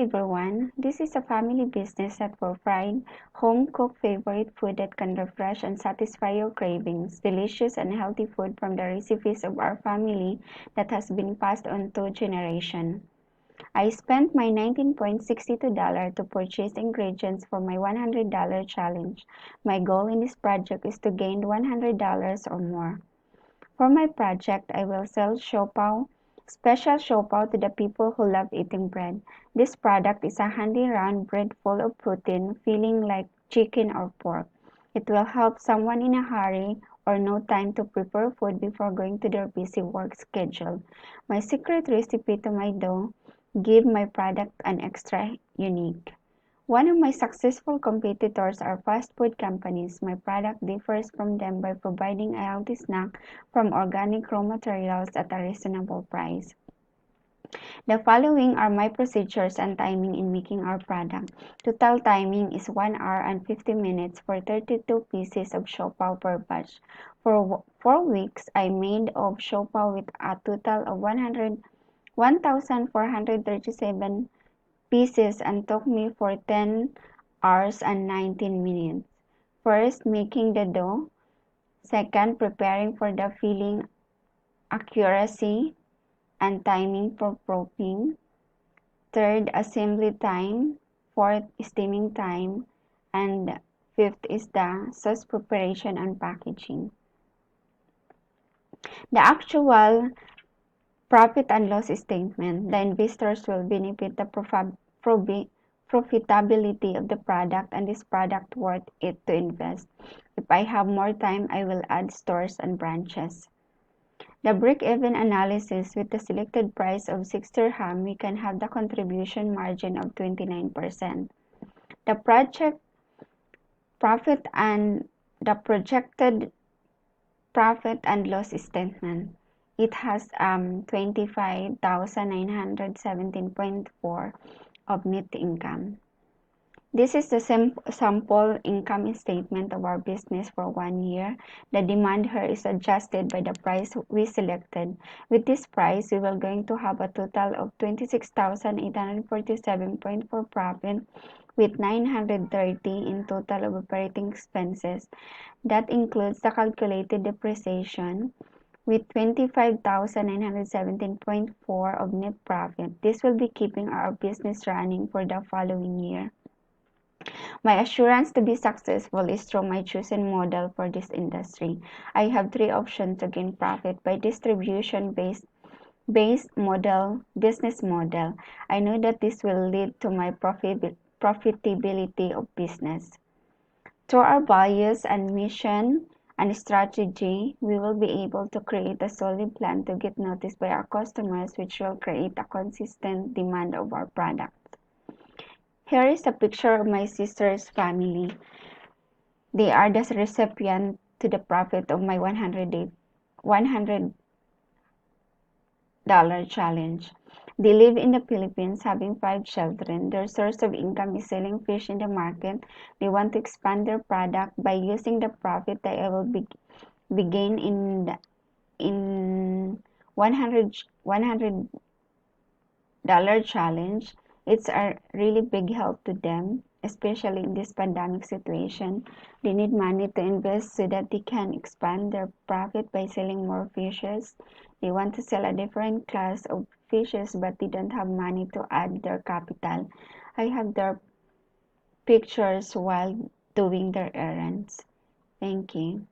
everyone, this is a family business that provide home-cooked favorite food that can refresh and satisfy your cravings. Delicious and healthy food from the recipes of our family that has been passed on to generation. I spent my $19.62 to purchase ingredients for my $100 challenge. My goal in this project is to gain $100 or more. For my project, I will sell siopaw, special siopaw to the people who love eating bread. This product is a handy round bread full of protein, feeling like chicken or pork. It will help someone in a hurry or no time to prepare food before going to their busy work schedule. My secret recipe to my dough give my product an extra unique. One of my successful competitors are fast food companies. My product differs from them by providing a healthy snack from organic raw materials at a reasonable price. The following are my procedures and timing in making our product. Total timing is 1 hour and 50 minutes for 32 pieces of siopaw per batch. For 4 weeks, I made of siopaw with a total of 1,437 pieces and took me for 10 hours and 19 minutes. First, making the dough. Second, preparing for the filling accuracy and timing for proofing. Third, assembly time. Fourth, steaming time. And fifth is the sauce preparation and packaging. The actual profit and loss statement. The investors will benefit the profitability of the product and this product worth it to invest. If I have more time, I will add stores and branches. The break-even analysis with the selected price of 6 dirham, we can have the contribution margin of 29%. The project profit and the projected profit and loss statement. It has 25,917.4 of net income. This is the sample income statement of our business for 1 year. The demand here is adjusted by the price we selected. With this price, we will going to have a total of 26,847.4 profit with 930 in total of operating expenses. That includes the calculated depreciation with 25,917.4 of net profit. This will be keeping our business running for the following year. My assurance to be successful is through my chosen model for this industry. I have 3 options to gain profit by distribution based business model. I know that this will lead to my profitability of business. Through our values and mission and strategy, we will be able to create a solid plan to get noticed by our customers, which will create a consistent demand of our product. Here is a picture of my sister's family. They are the recipient to the profit of my $100 challenge. They live in the Philippines, having 5 children. Their source of income is selling fish in the market. They want to expand their product by using the profit that I will begin in $100 challenge. It's a really big help to them, especially in this pandemic situation. They need money to invest so that they can expand their profit by selling more fishes. They want to sell a different class of fishes, but they don't have money to add their capital. I have their pictures while doing their errands. Thank you.